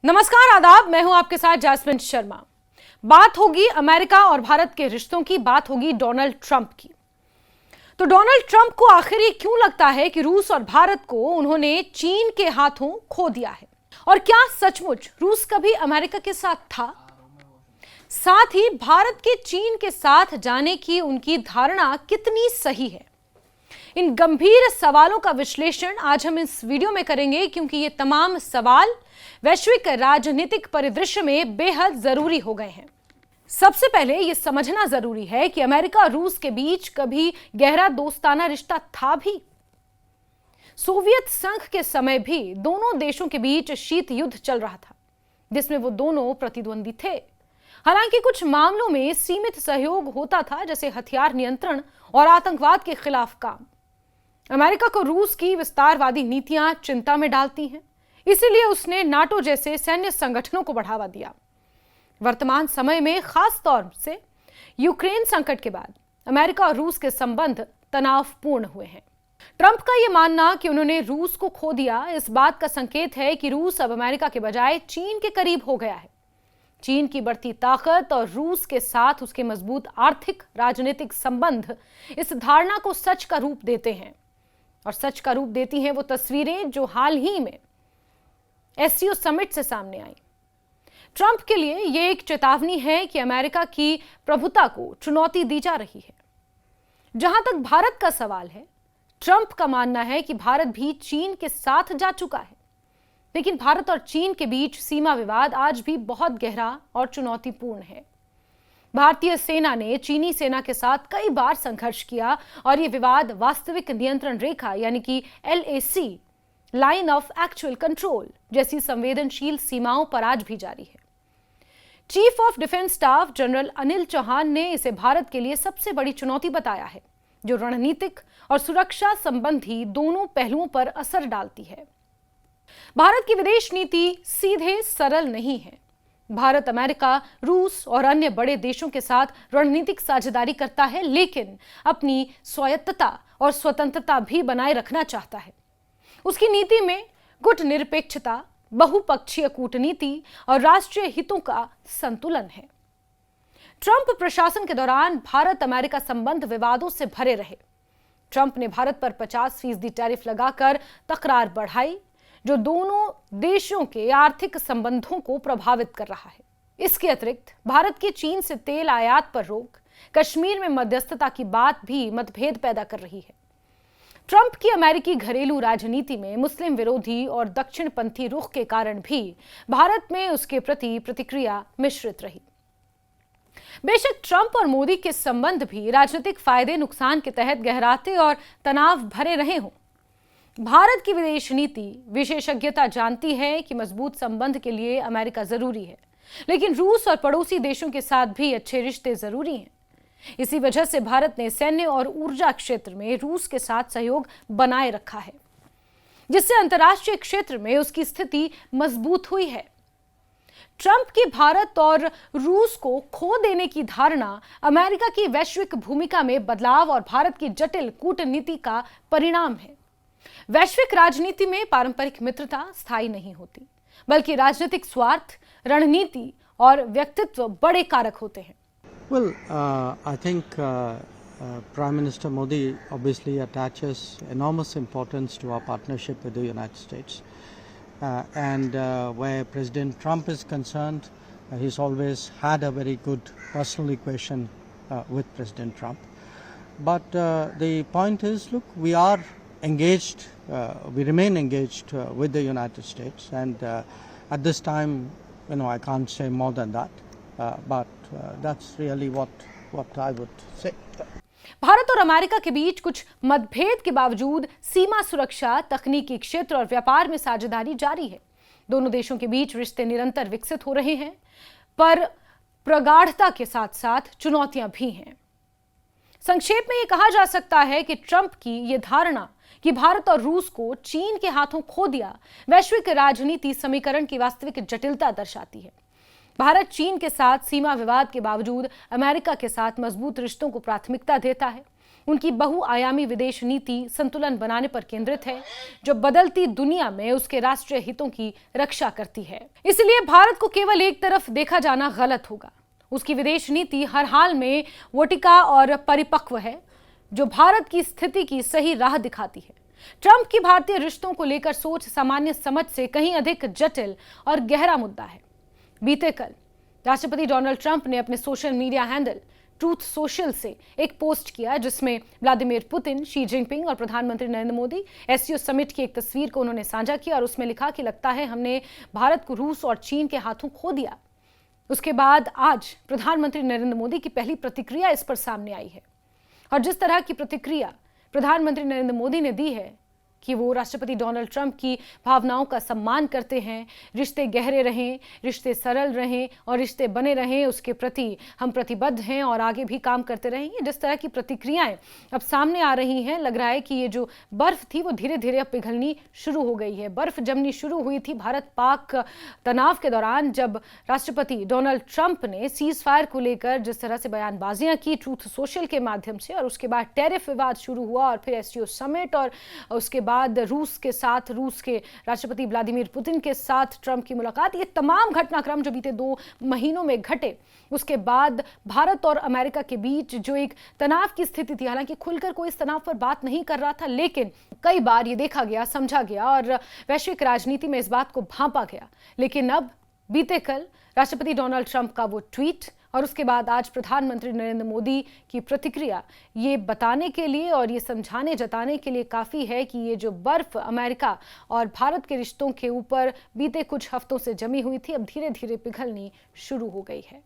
नमस्कार, आदाब। मैं हूं आपके साथ जैस्मिन शर्मा। बात होगी अमेरिका और भारत के रिश्तों की, बात होगी डोनाल्ड ट्रंप की। तो डोनाल्ड ट्रंप को आखिर ये क्यों लगता है कि रूस और भारत को उन्होंने चीन के हाथों खो दिया है? और क्या सचमुच रूस कभी अमेरिका के साथ था? साथ ही भारत के चीन के साथ जाने की उनकी धारणा कितनी सही है? इन गंभीर सवालों का विश्लेषण आज हम इस वीडियो में करेंगे, क्योंकि ये तमाम सवाल वैश्विक राजनीतिक परिदृश्य में बेहद जरूरी हो गए हैं। सबसे पहले यह समझना जरूरी है कि अमेरिका और रूस के बीच कभी गहरा दोस्ताना रिश्ता था भी। सोवियत संघ के समय भी दोनों देशों के बीच शीत युद्ध चल रहा था, जिसमें वो दोनों प्रतिद्वंदी थे। हालांकि कुछ मामलों में सीमित सहयोग होता था, जैसे हथियार नियंत्रण और आतंकवाद के खिलाफ काम। अमेरिका को रूस की विस्तारवादी नीतियां चिंता में डालती हैं, इसीलिए उसने नाटो जैसे सैन्य संगठनों को बढ़ावा दिया। वर्तमान समय में खास तौर से यूक्रेन संकट के बाद अमेरिका और रूस के संबंध तनावपूर्ण हुए हैं। ट्रंप का यह मानना कि उन्होंने रूस को खो दिया, इस बात का संकेत है कि रूस अब अमेरिका के बजाय चीन के करीब हो गया है। चीन की बढ़ती ताकत और रूस के साथ उसके मजबूत आर्थिक राजनीतिक संबंध इस धारणा को सच का रूप देते हैं। और सच का रूप देती हैं वो तस्वीरें जो हाल ही में एससीओ समिट से सामने आई। ट्रंप के लिए यह एक चेतावनी है कि अमेरिका की प्रभुता को चुनौती दी जा रही है। जहां तक भारत का सवाल है, ट्रंप का मानना है कि भारत भी चीन के साथ जा चुका है, लेकिन भारत और चीन के बीच सीमा विवाद आज भी बहुत गहरा और चुनौतीपूर्ण है। भारतीय सेना ने चीनी सेना के साथ कई बार संघर्ष किया और यह विवाद वास्तविक नियंत्रण रेखा यानी कि LAC, line of actual control, जैसी संवेदनशील सीमाओं पर आज भी जारी है। Chief of defence staff general Anil Chauhan ने इसे भारत के लिए सबसे बड़ी चुनौती बताया है, जो रणनीतिक और सुरक्षा संबंधी दोनों पहलुओं पर असर डालती है। भारत की विदेश नीति सीधे सरल नहीं है। भारत अमेरिका, रूस और अन्य बड़े देशों के साथ रणनीतिक साझेदारी करता है, लेकिन अपनी स्वायत्तता और स्वतंत्रता भी बनाए रखना चाहता है। उसकी नीति में गुटनिरपेक्षता, बहुपक्षीय कूटनीति और राष्ट्रीय हितों का संतुलन है। ट्रंप प्रशासन के दौरान भारत अमेरिका संबंध विवादों से भरे रहे। ट्रंप ने भारत पर 50% टैरिफ लगाकर तकरार बढ़ाई, जो दोनों देशों के आर्थिक संबंधों को प्रभावित कर रहा है। इसके अतिरिक्त भारत की चीन से तेल आयात पर रोक, कश्मीर में मध्यस्थता की बात भी मतभेद पैदा कर रही है। ट्रंप की अमेरिकी घरेलू राजनीति में मुस्लिम विरोधी और दक्षिणपंथी रुख के कारण भी भारत में उसके प्रति प्रतिक्रिया मिश्रित रही। बेशक ट्रंप और मोदी के संबंध भी राजनीतिक फायदे नुकसान के तहत गहराते और तनाव भरे रहे हों, भारत की विदेश नीति विशेषज्ञता जानती है कि मजबूत संबंध के लिए अमेरिका जरूरी है, लेकिन रूस और पड़ोसी देशों के साथ भी अच्छे रिश्ते जरूरी हैं। इसी वजह से भारत ने सैन्य और ऊर्जा क्षेत्र में रूस के साथ सहयोग बनाए रखा है, जिससे अंतर्राष्ट्रीय क्षेत्र में उसकी स्थिति मजबूत हुई है। ट्रंप की भारत और रूस को खो देने की धारणा अमेरिका की वैश्विक भूमिका में बदलाव और भारत की जटिल कूटनीति का परिणाम है। वैश्विक राजनीति में पारंपरिक मित्रता स्थायी नहीं होती, बल्कि राजनीतिक स्वार्थ, रणनीति और व्यक्तित्व बड़े कारक होते हैं। Well, I think Prime Minister Modi obviously attaches enormous importance to our partnership with the United States. And where President Trump is concerned, he's always had a very good personal equation with President Trump. But the point is, look, we are engaged, we remain engaged with the United States. And at this time, I can't say more than that. But that's really what I would say. Bharat और America के बीच कुछ मतभेद के बावजूद सीमा सुरक्षा, तकनीकी क्षेत्र और व्यापार में साझेदारी जारी है। दोनों देशों के बीच रिश्ते निरंतर विकसित हो रहे हैं, पर प्रगाढ़ता के साथ साथ चुनौतियां भी हैं। संक्षेप में यह कहा जा सकता है कि ट्रंप की यह धारणा कि भारत और रूस को चीन के हाथों खो दिया, वैश्विक राजनीति समीकरण की वास्तविक जटिलता दर्शाती है। भारत चीन के साथ सीमा विवाद के बावजूद अमेरिका के साथ मजबूत रिश्तों को प्राथमिकता देता है। उनकी बहुआयामी विदेश नीति संतुलन बनाने पर केंद्रित है, जो बदलती दुनिया में उसके राष्ट्रीय हितों की रक्षा करती है। इसलिए भारत को केवल एक तरफ देखा जाना गलत होगा। उसकी विदेश नीति हर हाल में वोटिका और परिपक्व है, जो भारत की स्थिति की सही राह दिखाती है। ट्रंप की भारतीय रिश्तों को लेकर सोच सामान्य समझ से कहीं अधिक जटिल और गहरा मुद्दा है। बीते कल राष्ट्रपति डोनाल्ड ट्रंप ने अपने social media handle truth social से एक पोस्ट किया, जिसमें व्लादिमीर पुतिन, शी जिनपिंग और प्रधानमंत्री नरेंद्र मोदी एससीओ समिट की एक तस्वीर को उन्होंने साझा किया और उसमें लिखा कि लगता है हमने भारत को रूस और चीन के हाथों खो दिया। उसके बाद आज प्रधानमंत्री नरेंद्र मोदी की पहली प्रतिक्रिया इस पर सामने आई है और जिस तरह की प्रतिक्रिया प्रधानमंत्री नरेंद्र मोदी ने दी है कि वो राष्ट्रपति डोनाल्ड ट्रंप की भावनाओं का सम्मान करते हैं, रिश्ते गहरे रहें, रिश्ते सरल रहें और रिश्ते बने रहें, उसके प्रति हम प्रतिबद्ध हैं और आगे भी काम करते रहेंगे। जिस तरह की प्रतिक्रियाएं अब सामने आ रही हैं, लग रहा है कि ये जो बर्फ थी वो धीरे धीरे अब पिघलनी शुरू हो गई है। बर्फ जमनी शुरू हुई थी भारत पाक तनाव के दौरान, जब राष्ट्रपति डोनाल्ड ट्रंप ने सीज फायर को लेकर जिस तरह से बयानबाजियां की ट्रूथ सोशल के माध्यम से, और उसके बाद टैरिफ विवाद शुरू हुआ और फिर एससीओ समिट और उसके बाद रूस के राष्ट्रपति व्लादिमीर पुतिन के साथ ट्रंप की मुलाकात, ये तमाम घटनाक्रम जो बीते 2 महीनों में घटे, उसके बाद भारत और अमेरिका के बीच जो एक तनाव की स्थिति थी, हालांकि खुलकर कोई इस तनाव पर बात नहीं कर रहा था, लेकिन कई बार ये देखा गया, समझा गया और वैश्विक राजनीति में इस बात को भांपा गया। लेकिन अब बीते कल राष्ट्रपति डोनाल्ड ट्रंप का वो ट्वीट और उसके बाद आज प्रधानमंत्री नरेंद्र मोदी की प्रतिक्रिया, ये बताने के लिए और ये समझाने जताने के लिए काफ़ी है कि ये जो बर्फ अमेरिका और भारत के रिश्तों के ऊपर बीते कुछ हफ्तों से जमी हुई थी, अब धीरे धीरे पिघलनी शुरू हो गई है।